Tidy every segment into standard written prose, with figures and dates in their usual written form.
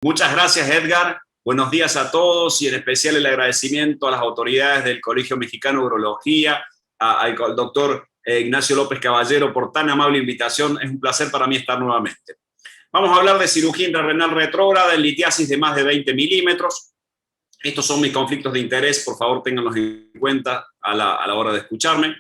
Muchas gracias, Edgar. Buenos días a todos y en especial el agradecimiento a las autoridades del Colegio Mexicano de Urología, al doctor Ignacio López Caballero por tan amable invitación. Es un placer para mí estar nuevamente. Vamos a hablar de cirugía intrarrenal retrógrada en litiasis de más de 20 milímetros. Estos son mis conflictos de interés, por favor ténganlos en cuenta a la hora de escucharme.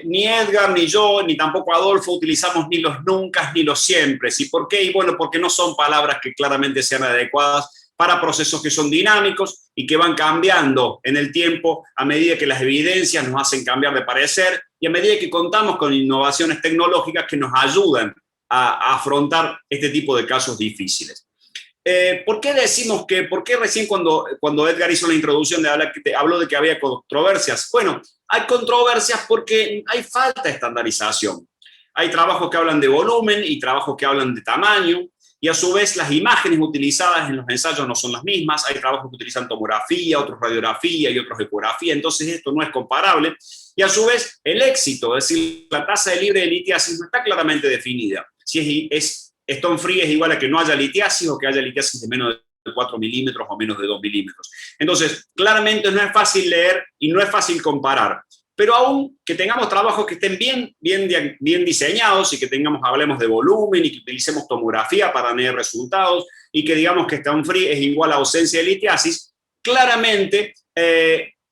Ni Edgar, ni yo, ni tampoco Adolfo utilizamos ni los nunca ni los siempre. ¿Y por qué? Y bueno, porque no son palabras que claramente sean adecuadas para procesos que son dinámicos y que van cambiando en el tiempo a medida que las evidencias nos hacen cambiar de parecer y a medida que contamos con innovaciones tecnológicas que nos ayudan a afrontar este tipo de casos difíciles. ¿Por qué decimos que, por qué recién cuando Edgar hizo la introducción habló de que había controversias? Bueno, hay controversias porque hay falta de estandarización. Hay trabajos que hablan de volumen y trabajos que hablan de tamaño, y a su vez las imágenes utilizadas en los ensayos no son las mismas. Hay trabajos que utilizan tomografía, otros radiografía y otros ecografía, entonces esto no es comparable. Y a su vez el éxito, es decir, la tasa de libre de litiasis no está claramente definida. Si es stone free es igual a que no haya litiasis o que haya litiasis de menos de 4 milímetros o menos de 2 milímetros. Entonces, claramente no es fácil leer y no es fácil comparar. Pero aún que tengamos trabajos que estén bien diseñados y que hablemos de volumen y que utilicemos tomografía para medir resultados y que digamos que stone free es igual a ausencia de litiasis, claramente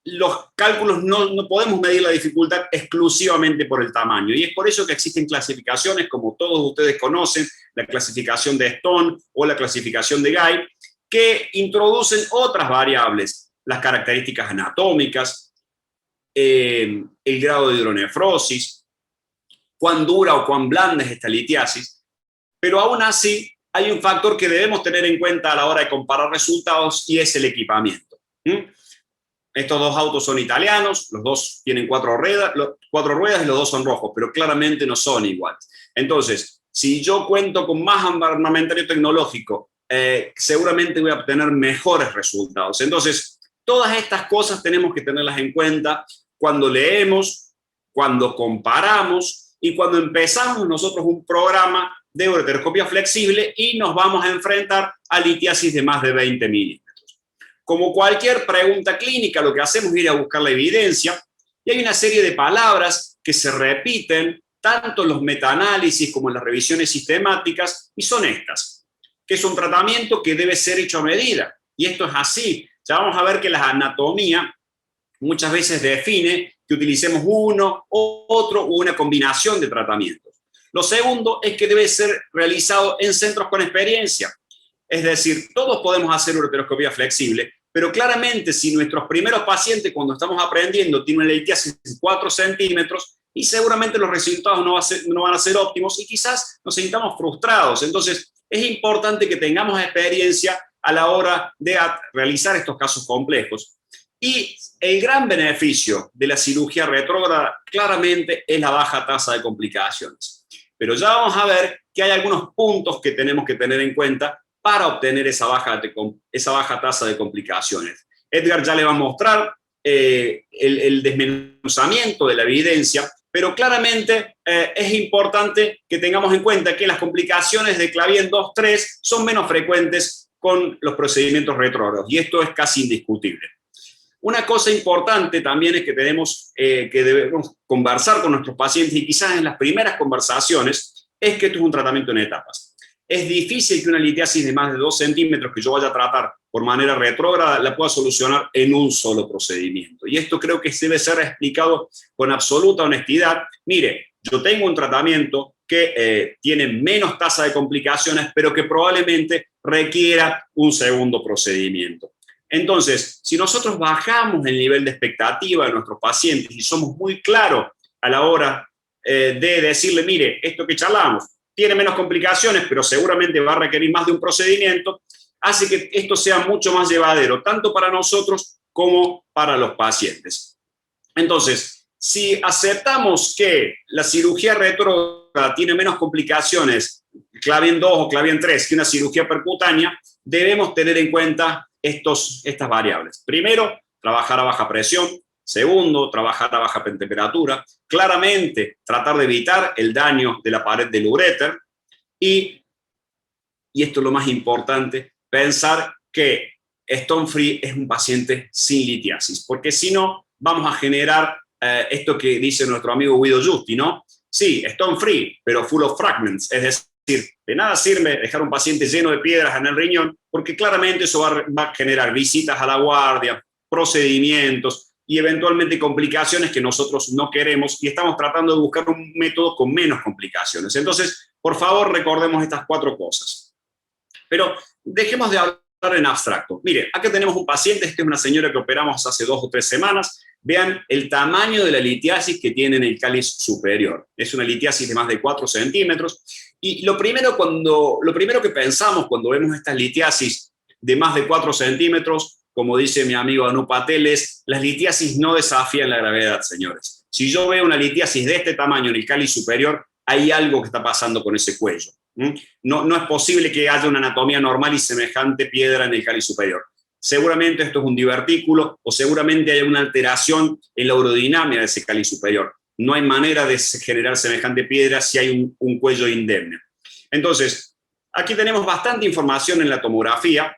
los cálculos no podemos medir la dificultad exclusivamente por el tamaño. Y es por eso que existen clasificaciones, como todos ustedes conocen, la clasificación de Stone o la clasificación de Guy, que introducen otras variables, las características anatómicas, el grado de hidronefrosis, cuán dura o cuán blanda es esta litiasis, pero aún así hay un factor que debemos tener en cuenta a la hora de comparar resultados y es el equipamiento. Estos dos autos son italianos, los dos tienen cuatro ruedas y los dos son rojos, pero claramente no son iguales. Entonces, si yo cuento con más armamentario tecnológico, seguramente voy a obtener mejores resultados. Entonces, todas estas cosas tenemos que tenerlas en cuenta cuando leemos, cuando comparamos y cuando empezamos nosotros un programa de ureteroscopia flexible y nos vamos a enfrentar a litiasis de más de 20 milímetros. Como cualquier pregunta clínica, lo que hacemos es ir a buscar la evidencia y hay una serie de palabras que se repiten tanto en los metaanálisis como en las revisiones sistemáticas y son estas, que es un tratamiento que debe ser hecho a medida. Y esto es así. Ya vamos a ver que la anatomía muchas veces define que utilicemos uno, otro o una combinación de tratamientos. Lo segundo es que debe ser realizado en centros con experiencia. Es decir, todos podemos hacer ureteroscopía flexible, pero claramente si nuestros primeros pacientes cuando estamos aprendiendo tienen una litiasis de 4 centímetros y seguramente los resultados no van a ser óptimos y quizás nos sintamos frustrados. Entonces es importante que tengamos experiencia a la hora de realizar estos casos complejos. Y el gran beneficio de la cirugía retrógrada claramente es la baja tasa de complicaciones. Pero ya vamos a ver que hay algunos puntos que tenemos que tener en cuenta para obtener esa baja tasa de complicaciones. Edgar ya le va a mostrar el desmenuzamiento de la evidencia, pero claramente es importante que tengamos en cuenta que las complicaciones de Clavien 2-3 son menos frecuentes con los procedimientos retrógrados, y esto es casi indiscutible. Una cosa importante también es que debemos conversar con nuestros pacientes, y quizás en las primeras conversaciones, es que esto es un tratamiento en etapas. Es difícil que una litiasis de más de 2 centímetros que yo vaya a tratar por manera retrógrada la pueda solucionar en un solo procedimiento. Y esto creo que debe ser explicado con absoluta honestidad. Mire, yo tengo un tratamiento que tiene menos tasa de complicaciones, pero que probablemente requiera un segundo procedimiento. Entonces, si nosotros bajamos el nivel de expectativa de nuestros pacientes y somos muy claros a la hora de decirle, mire, esto que charlamos tiene menos complicaciones, pero seguramente va a requerir más de un procedimiento, hace que esto sea mucho más llevadero, tanto para nosotros como para los pacientes. Entonces, si aceptamos que la cirugía retrógrada tiene menos complicaciones, Clavien 2 o Clavien 3, que una cirugía percutánea, debemos tener en cuenta estas variables. Primero, trabajar a baja presión. Segundo, trabajar a baja temperatura. Claramente, tratar de evitar el daño de la pared del uréter. Y y esto es lo más importante, pensar que stone free es un paciente sin litiasis, porque si no, vamos a generar esto que dice nuestro amigo Guido Giusti, ¿no? Sí, stone free, pero full of fragments, es decir, de nada sirve dejar un paciente lleno de piedras en el riñón, porque claramente eso va a generar visitas a la guardia, procedimientos y eventualmente complicaciones que nosotros no queremos, y estamos tratando de buscar un método con menos complicaciones. Entonces, por favor, recordemos estas 4 cosas. Pero dejemos de hablar en abstracto. Mire, acá tenemos un paciente, esta es una señora que operamos hace 2 o 3 semanas. Vean el tamaño de la litiasis que tiene en el cáliz superior. Es una litiasis de más de 4 centímetros. Y lo primero que pensamos cuando vemos estas litiasis de más de 4 centímetros, como dice mi amigo Anu Patel, es las litiasis no desafían la gravedad, señores. Si yo veo una litiasis de este tamaño en el cáliz superior, hay algo que está pasando con ese cuello. No es posible que haya una anatomía normal y semejante piedra en el cáliz superior. Seguramente esto es un divertículo o seguramente hay una alteración en la urodinamia de ese cáliz superior. No hay manera de generar semejante piedra si hay un cuello indemne. Entonces, aquí tenemos bastante información en la tomografía.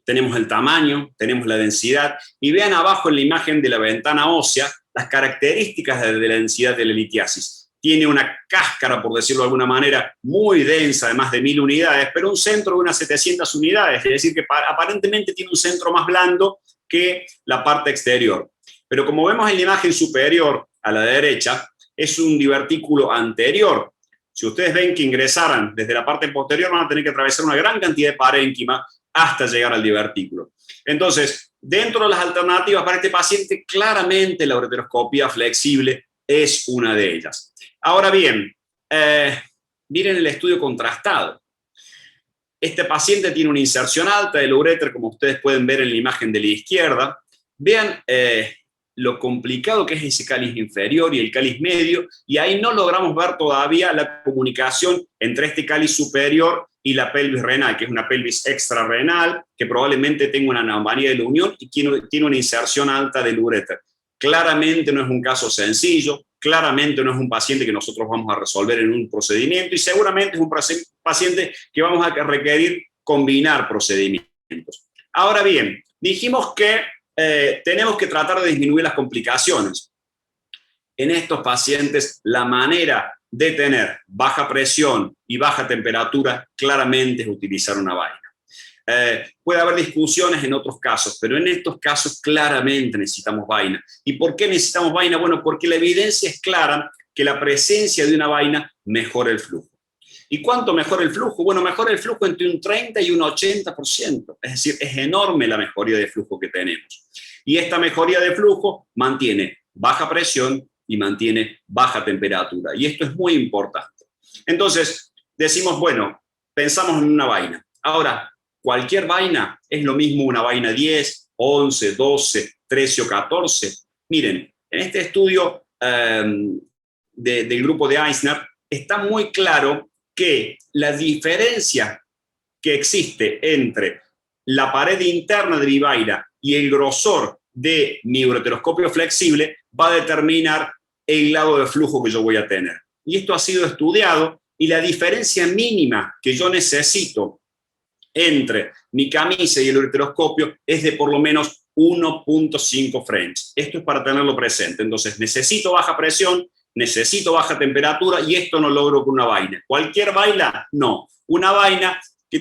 Tenemos el tamaño, tenemos la densidad, y vean abajo en la imagen de la ventana ósea las características de la densidad de la litiasis. Tiene una cáscara, por decirlo de alguna manera, muy densa, de más de 1000 unidades, pero un centro de unas 700 unidades, es decir, que aparentemente tiene un centro más blando que la parte exterior. Pero como vemos en la imagen superior, a la derecha, es un divertículo anterior. Si ustedes ven que ingresaran desde la parte posterior, van a tener que atravesar una gran cantidad de parénquima hasta llegar al divertículo. Entonces, dentro de las alternativas para este paciente, claramente la ureteroscopía flexible es una de ellas. Ahora bien, miren el estudio contrastado. Este paciente tiene una inserción alta del uréter, como ustedes pueden ver en la imagen de la izquierda. Vean lo complicado que es ese cáliz inferior y el cáliz medio, y ahí no logramos ver todavía la comunicación entre este cáliz superior y la pelvis renal, que es una pelvis extrarrenal, que probablemente tenga una anomalía de la unión y tiene una inserción alta del uréter. Claramente no es un caso sencillo, claramente no es un paciente que nosotros vamos a resolver en un procedimiento, y seguramente es un paciente que vamos a requerir combinar procedimientos. Ahora bien, dijimos que tenemos que tratar de disminuir las complicaciones. En estos pacientes, la manera de tener baja presión y baja temperatura claramente es utilizar una vaina. Puede haber discusiones en otros casos, pero en estos casos claramente necesitamos vaina. ¿Y por qué necesitamos vaina? Bueno, porque la evidencia es clara que la presencia de una vaina mejora el flujo. ¿Y cuánto mejora el flujo? Bueno, mejora el flujo entre un 30 y un 80%. Es decir, es enorme la mejoría de flujo que tenemos. Y esta mejoría de flujo mantiene baja presión y mantiene baja temperatura. Y esto es muy importante. Entonces, decimos, bueno, pensamos en una vaina. Ahora, cualquier vaina es lo mismo una vaina 10, 11, 12, 13 o 14. Miren, en este estudio del grupo de Eisner está muy claro que la diferencia que existe entre la pared interna de mi vaina y el grosor de mi ureteroscopio flexible va a determinar el grado de flujo que yo voy a tener. Y esto ha sido estudiado, y la diferencia mínima que yo necesito entre mi camisa y el ureteroscopio es de por lo menos 1.5 French. Esto es para tenerlo presente. Entonces, necesito baja presión, necesito baja temperatura, y esto no logro con una vaina. ¿Cualquier vaina? No. Una vaina que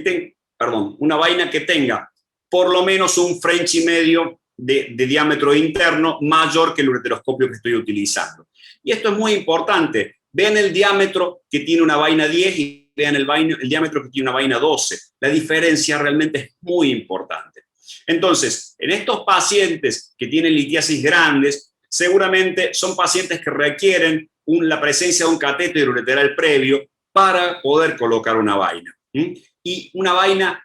tenga por lo menos un French y medio de diámetro interno mayor que el ureteroscopio que estoy utilizando. Y esto es muy importante. Vean el diámetro que tiene una vaina 10 y vean el diámetro que tiene una vaina 12. La diferencia realmente es muy importante. Entonces, en estos pacientes que tienen litiasis grandes, seguramente son pacientes que requieren la presencia de un catéter ureteral previo para poder colocar una vaina. Y una vaina,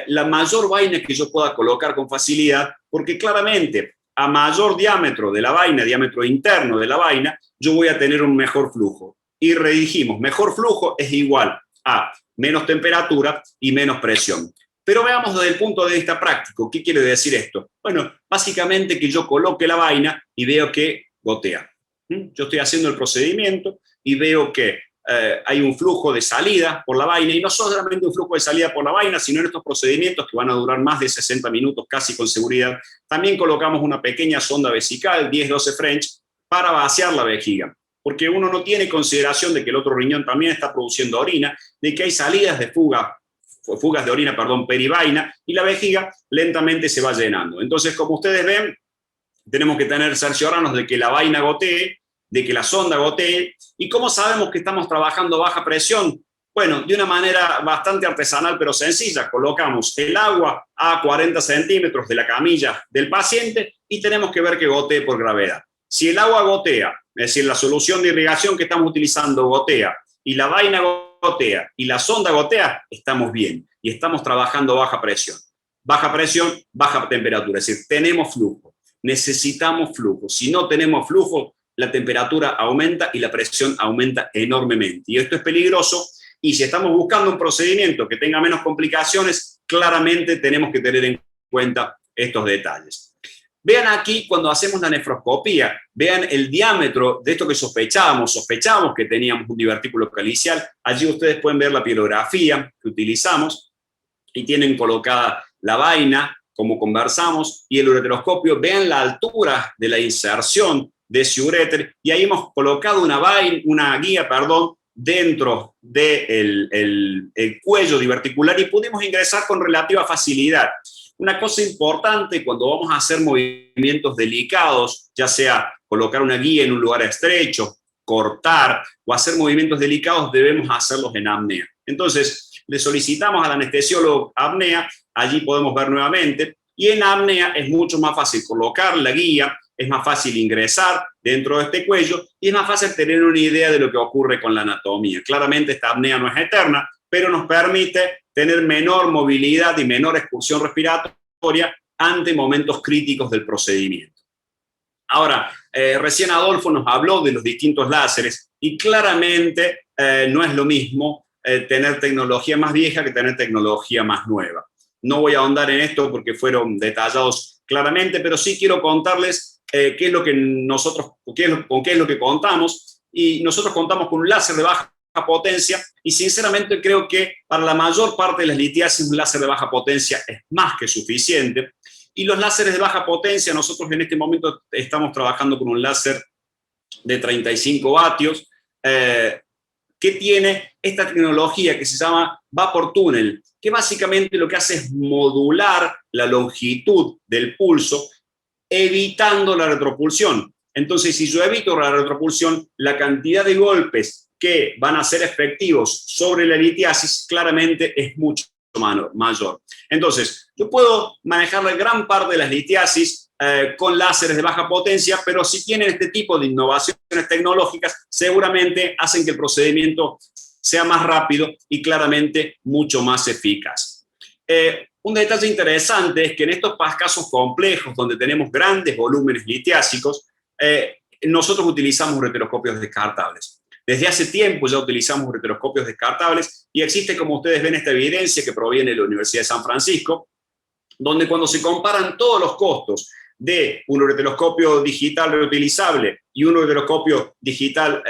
la mayor vaina que yo pueda colocar con facilidad, porque claramente a mayor diámetro de la vaina, diámetro interno de la vaina, yo voy a tener un mejor flujo. Y redijimos, mejor flujo es igual a menos temperatura y menos presión. Pero veamos desde el punto de vista práctico, ¿qué quiere decir esto? Bueno, básicamente que yo coloque la vaina y veo que gotea. Yo estoy haciendo el procedimiento y veo que hay un flujo de salida por la vaina, y no solamente un flujo de salida por la vaina, sino en estos procedimientos que van a durar más de 60 minutos casi con seguridad, también colocamos una pequeña sonda vesical, 10-12 French, para vaciar la vejiga, porque uno no tiene consideración de que el otro riñón también está produciendo orina, de que hay salidas de fugas de orina, perdón, perivaina, y la vejiga lentamente se va llenando. Entonces, como ustedes ven, tenemos que cerciorarnos de que la vaina gotee, de que la sonda gotee. ¿Y cómo sabemos que estamos trabajando baja presión? Bueno, de una manera bastante artesanal pero sencilla. Colocamos el agua a 40 centímetros de la camilla del paciente y tenemos que ver que gotee por gravedad. Si el agua gotea, es decir, la solución de irrigación que estamos utilizando gotea, y la vaina gotea, y la sonda gotea, estamos bien, y estamos trabajando baja presión. Baja presión, baja temperatura, es decir, tenemos flujo, necesitamos flujo. Si no tenemos flujo, la temperatura aumenta y la presión aumenta enormemente. Y esto es peligroso, y si estamos buscando un procedimiento que tenga menos complicaciones, claramente tenemos que tener en cuenta estos detalles. Vean aquí cuando hacemos la nefroscopía, vean el diámetro de esto que sospechábamos que teníamos un divertículo calicial. Allí ustedes pueden ver la pielografía que utilizamos y tienen colocada la vaina, como conversamos, y el ureteroscopio. Vean la altura de la inserción de ese uréter, y ahí hemos colocado una guía dentro del cuello diverticular y pudimos ingresar con relativa facilidad. Una cosa importante cuando vamos a hacer movimientos delicados, ya sea colocar una guía en un lugar estrecho, cortar o hacer movimientos delicados, debemos hacerlos en apnea. Entonces, le solicitamos al anestesiólogo apnea, allí podemos ver nuevamente, y en apnea es mucho más fácil colocar la guía, es más fácil ingresar dentro de este cuello y es más fácil tener una idea de lo que ocurre con la anatomía. Claramente esta apnea no es eterna, pero nos permite tener menor movilidad y menor expulsión respiratoria ante momentos críticos del procedimiento. Ahora, recién Adolfo nos habló de los distintos láseres y claramente no es lo mismo tener tecnología más vieja que tener tecnología más nueva. No voy a ahondar en esto porque fueron detallados claramente, pero sí quiero contarles qué es lo que con qué es lo que contamos. Y nosotros contamos con un láser de baja potencia y sinceramente creo que para la mayor parte de las litiasis un láser de baja potencia es más que suficiente. Y los láseres de baja potencia, nosotros en este momento estamos trabajando con un láser de 35 vatios que tiene esta tecnología que se llama Vapor Tunnel, que básicamente lo que hace es modular la longitud del pulso evitando la retropulsión. Entonces, si yo evito la retropulsión, la cantidad de golpes que van a ser efectivos sobre la litiasis claramente es mucho mayor. Entonces, yo puedo manejar la gran parte de las litiasis con láseres de baja potencia, pero si tienen este tipo de innovaciones tecnológicas, seguramente hacen que el procedimiento sea más rápido y claramente mucho más eficaz. Un detalle interesante es que en estos casos complejos, donde tenemos grandes volúmenes litiásicos, nosotros utilizamos ureteroscopios descartables. Desde hace tiempo ya utilizamos ureteroscopios descartables y existe, como ustedes ven, esta evidencia que proviene de la Universidad de San Francisco, donde cuando se comparan todos los costos de un ureteroscopio digital reutilizable y un ureteroscopio digital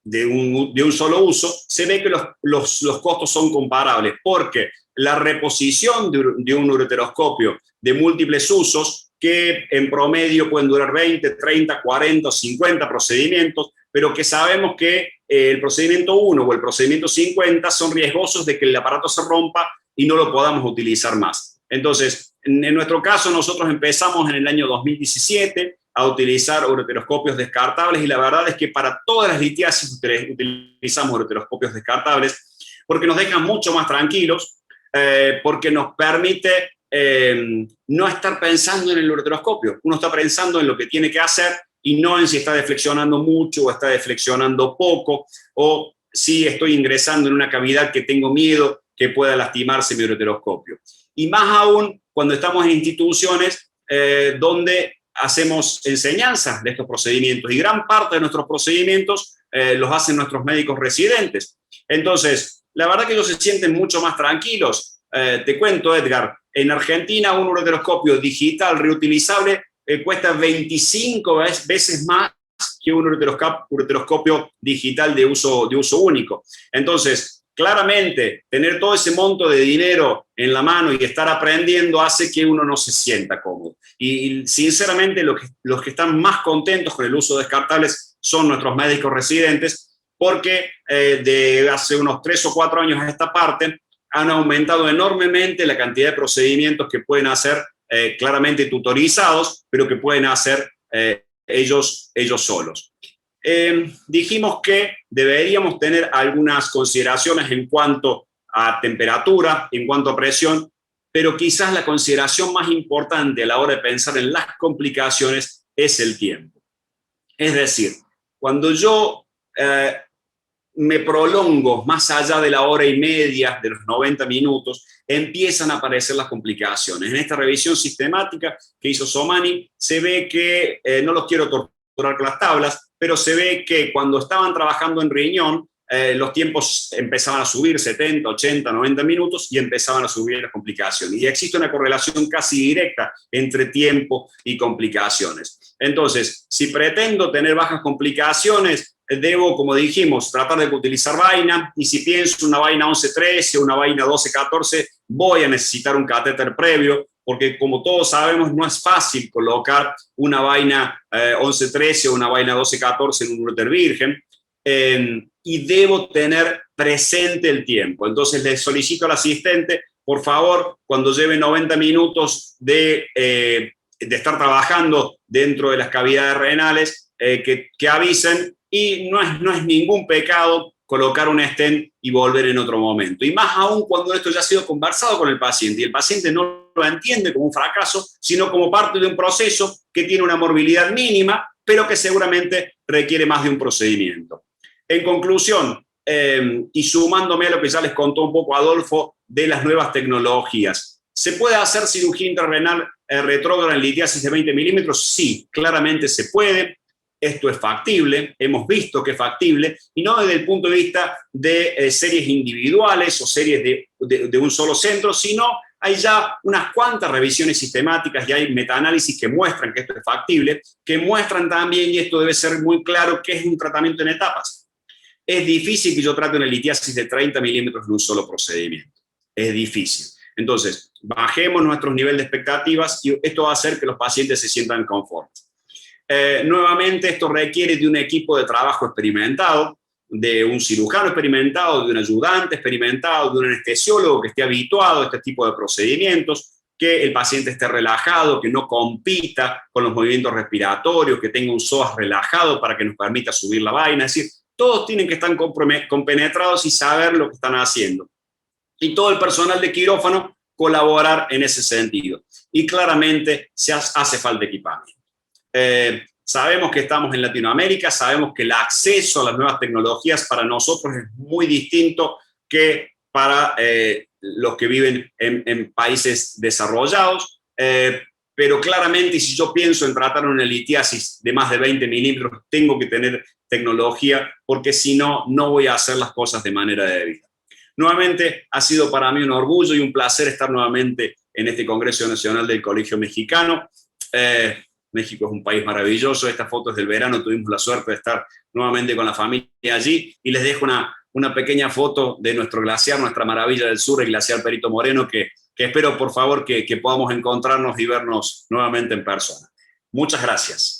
de un solo uso, se ve que los costos son comparables, porque la reposición de un ureteroscopio de múltiples usos, que en promedio pueden durar 20, 30, 40, 50 procedimientos, pero que sabemos que el procedimiento 1 o el procedimiento 50 son riesgosos de que el aparato se rompa y no lo podamos utilizar más. Entonces, en nuestro caso, nosotros empezamos en el año 2017 a utilizar ureteroscopios descartables y la verdad es que para todas las litiasis utilizamos ureteroscopios descartables porque nos dejan mucho más tranquilos, porque nos permite no estar pensando en el ureteroscopio. Uno está pensando en lo que tiene que hacer y no en si está deflexionando mucho o está deflexionando poco, o si estoy ingresando en una cavidad que tengo miedo que pueda lastimarse mi ureteroscopio. Y más aún cuando estamos en instituciones donde hacemos enseñanzas de estos procedimientos y gran parte de nuestros procedimientos los hacen nuestros médicos residentes. Entonces, la verdad que ellos se sienten mucho más tranquilos. Te cuento, Edgar, en Argentina un ureteroscopio digital reutilizable cuesta 25 veces más que un ureteroscopio digital de uso único. Entonces, claramente, tener todo ese monto de dinero en la mano y estar aprendiendo hace que uno no se sienta cómodo. Y sinceramente, los que están más contentos con el uso de descartables son nuestros médicos residentes, porque de hace unos 3 o 4 años a esta parte han aumentado enormemente la cantidad de procedimientos que pueden hacer claramente tutorizados, pero que pueden hacer ellos solos. Dijimos que deberíamos tener algunas consideraciones en cuanto a temperatura, en cuanto a presión, pero quizás la consideración más importante a la hora de pensar en las complicaciones es el tiempo. Es decir, cuando yo me prolongo más allá de la hora y media, de los 90 minutos, empiezan a aparecer las complicaciones. En esta revisión sistemática que hizo Somani, se ve que, no los quiero torturar con las tablas, pero se ve que cuando estaban trabajando en riñón, los tiempos empezaban a subir 70, 80, 90 minutos y empezaban a subir las complicaciones. Y existe una correlación casi directa entre tiempo y complicaciones. Entonces, si pretendo tener bajas complicaciones, debo, como dijimos, tratar de utilizar vaina, y si pienso una vaina 11-13 o una vaina 12-14, voy a necesitar un catéter previo, porque como todos sabemos, no es fácil colocar una vaina 11-13 o una vaina 12-14 en un uréter virgen, y debo tener presente el tiempo. Entonces le solicito al asistente, por favor, cuando lleve 90 minutos de estar trabajando dentro de las cavidades renales, que avisen, y no es ningún pecado colocar un stent y volver en otro momento. Y más aún cuando esto ya ha sido conversado con el paciente y el paciente no lo entiende como un fracaso, sino como parte de un proceso que tiene una morbilidad mínima, pero que seguramente requiere más de un procedimiento. En conclusión, y sumándome a lo que ya les contó un poco Adolfo de las nuevas tecnologías, ¿se puede hacer cirugía intrarrenal retrógrada en litiasis de 20 milímetros? Sí, claramente se puede. Esto es factible, hemos visto que es factible, y no desde el punto de vista de series individuales o series de un solo centro, sino hay ya unas cuantas revisiones sistemáticas y hay metaanálisis que muestran que esto es factible, que muestran también, y esto debe ser muy claro, que es un tratamiento en etapas. Es difícil que yo trate una litiasis de 30 milímetros en un solo procedimiento. Es difícil. Entonces, bajemos nuestros niveles de expectativas y esto va a hacer que los pacientes se sientan conformes. Nuevamente, esto requiere de un equipo de trabajo experimentado, de un cirujano experimentado, de un ayudante experimentado, de un anestesiólogo que esté habituado a este tipo de procedimientos, que el paciente esté relajado, que no compita con los movimientos respiratorios, que tenga un psoas relajado para que nos permita subir la vaina. Es decir, todos tienen que estar compenetrados y saber lo que están haciendo. Y todo el personal de quirófano colaborar en ese sentido. Y claramente se hace falta equipamiento. Sabemos que estamos en Latinoamérica, sabemos que el acceso a las nuevas tecnologías para nosotros es muy distinto que para los que viven en países desarrollados, pero claramente si yo pienso en tratar una litiasis de más de 20 milímetros, tengo que tener tecnología, porque si no, no voy a hacer las cosas de manera debida. Nuevamente, ha sido para mí un orgullo y un placer estar nuevamente en este Congreso Nacional del Colegio Mexicano. México es un país maravilloso. Esta foto es del verano, tuvimos la suerte de estar nuevamente con la familia allí, y les dejo una pequeña foto de nuestro glaciar, nuestra maravilla del sur, el glaciar Perito Moreno, que espero por favor que podamos encontrarnos y vernos nuevamente en persona. Muchas gracias.